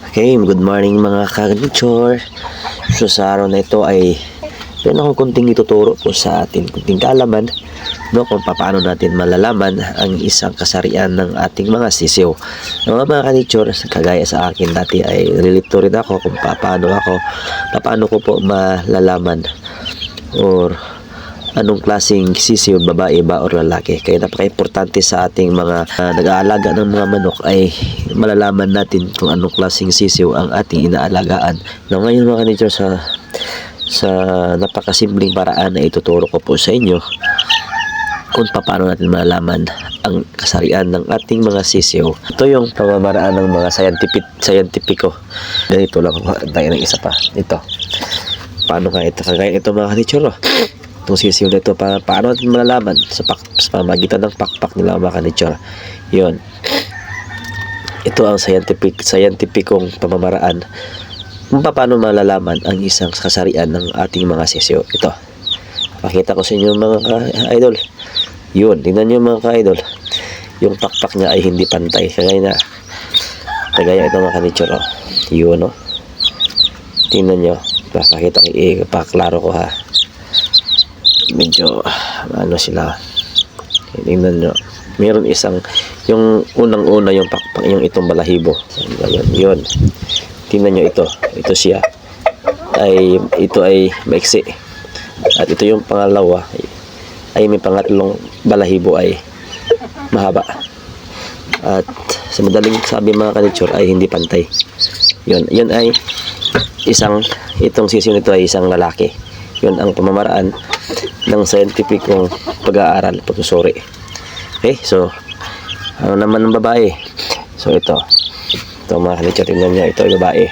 Okay, good morning mga ka-nature. So sa araw na ito ay meron akong kunting ituturo po sa atin, kunting kaalaman, no, kung paano natin malalaman ang isang kasarian ng ating mga sisiw. Mga ka-nature, kagaya sa akin dati ay relate rin ako kung paano ko po malalaman or anong klaseng sisiw, babae ba o lalaki. Kaya napaka-importante sa ating mga nag-aalaga ng mga manok ay malalaman natin kung anong klaseng sisiw ang ating inaalagaan. Now, ngayon mga ka-nature, sa napakasimpleng paraan na ituturo ko po sa inyo kung paano natin malalaman ang kasarian ng ating mga sisiw. Ito yung pamamaraan ng mga scientifico. Ganito lang ako, tayo ng isa pa. Ito. Paano ka ito? Kagaya ito mga ka-nature, itong sisiw na ito, paano natin malalaman sa pamagitan ng pakpak nila mga ka-nature. Yun. Ito ang scientificong pamamaraan kung paano malalaman ang isang kasarian ng ating mga sisiw. Ito. Pakita ko sa inyo mga ka-idol. Yun. Tingnan nyo mga ka-idol. Yung pakpak niya ay hindi pantay. Kagaya ito mga ka-nature. Oh. Yun. Oh. Tingnan nyo. Pakita ko. Ipaklaro ko ha. Medyo sila. Tingnan nyo. Meron isang, yung unang-una yung pakpak, yung itong balahibo. Yun. Tingnan nyo ito. Ito siya. Ito ay maiksi. At ito yung pangalawa ay may pangatlong balahibo ay mahaba. At sa madaling sabi mga ka-nature ay hindi pantay. Yun ay itong sisiw nito ay isang lalaki. Yun ang pamamaraan ng scientificong pag-aaral, pagsusuri. Okay, so ano naman ng babae? So ito mga ka-nature, tingnan nyo, ito ay babae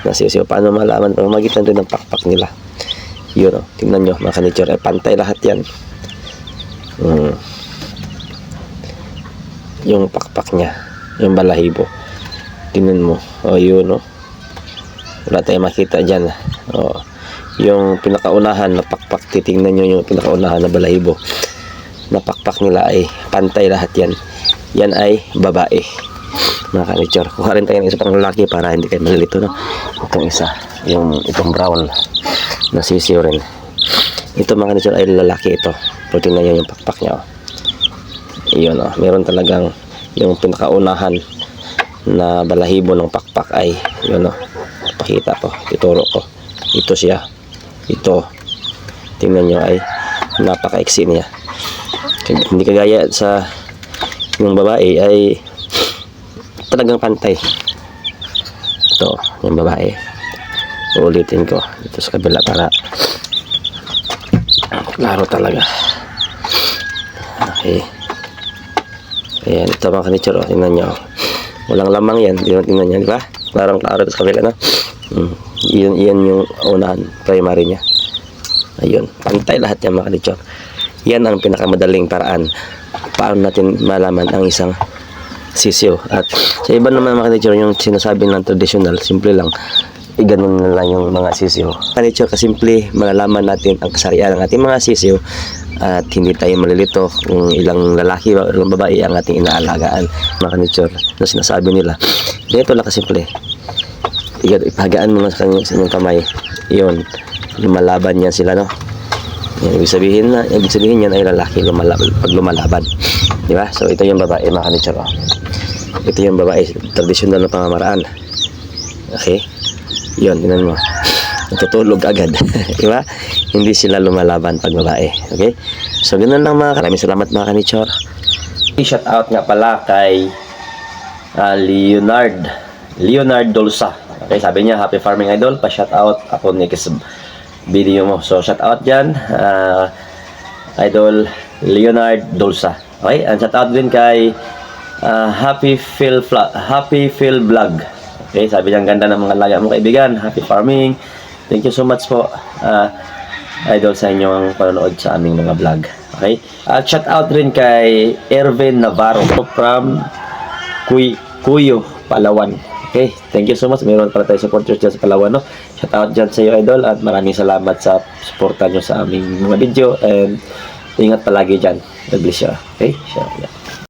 na sisiw. Paano malaman? Pamamagitan rin ng pakpak nila. Yun, tingnan nyo mga ka-nature, ay pantay lahat yan. Yung pakpak nya, yung balahibo, tingnan mo. Yun, wala tayong makita dyan. Yung pinakaunahan na pakpak, titingnan nyo yung pinakaunahan na balahibo na pakpak nila ay pantay lahat yan. Yan ay babae mga ka-nature. Kuha rin tayo ng isa pang lalaki para hindi kayo malilito, no? Itong isa, itong brown na sisiw rin. Ito mga ka-nature ay lalaki ito. Pero tingnan nyo yung pakpak nya. Yun, meron talagang yung pinakaunahan na balahibo ng pakpak ay yun, pakita ko, ituro ko. Ito siya. Ito. Tingnan nyo ay napaka-iksi niya. Hindi kagaya sa yung babae ay talagang pantay. Ito, yung babae. Uulitin ko dito sa kabila para klaro talaga. Okay. Ayan, ito mga ka-nature, tingnan nyo. Walang lamang yan. Tingnan nyo, di ba? Klaro dito sa kabila, no? Yan yung unahan, primary niya. Ayun, pantay lahat yan mga ka-nature. Yan ang pinakamadaling paraan paano natin malaman ang isang sisiw. At sa iba naman mga ka-nature, yung sinasabi ng traditional, simple lang, iganon na lang yung mga sisiw. Ka-nature, kasimple, malalaman natin ang kasarian ng ating mga sisiw at hindi tayo malilito kung ilang lalaki o ilang babae ang ating inaalagaan mga ka-nature na sinasabi nila. Dito lang kasimple. Ipahagaan mo sa inyong kamay. Yun, lumalaban yan sila, no? Yan, ibig sabihin yan ay lalaki pag lumalaban, di ba? So ito yung babae mga ka-nature. Ito yung babae, traditional na pamamaraan. Okay, yun, tingnan mo, natutulog agad. Di ba? Hindi sila lumalaban pag babae. Okay, so ganun lang maraming salamat mga ka-nature. Shout out nga pala kay Leonard Dolsa. Okay, sabi niya happy farming idol, pa shout out ako next video mo. So shout out dyan Idol Leonard Dolsa. Okay, and shout out din kay Happy Phil Vlog. Okay, sabi niya ganda ng mga laga mo kaibigan, happy farming. Thank you so much po idol sa inyong panonood sa aming mga vlog. Okay, at shout out rin kay Ervin Navarro from Cuyo, Palawan. Okay, thank you so much. Meron pala tayo supporters dyan sa Palawan, no? Shout out dyan sa iyo, idol. At maraming salamat sa supportan nyo sa aming mga video. And ingat palagi dyan. God bless you. Okay?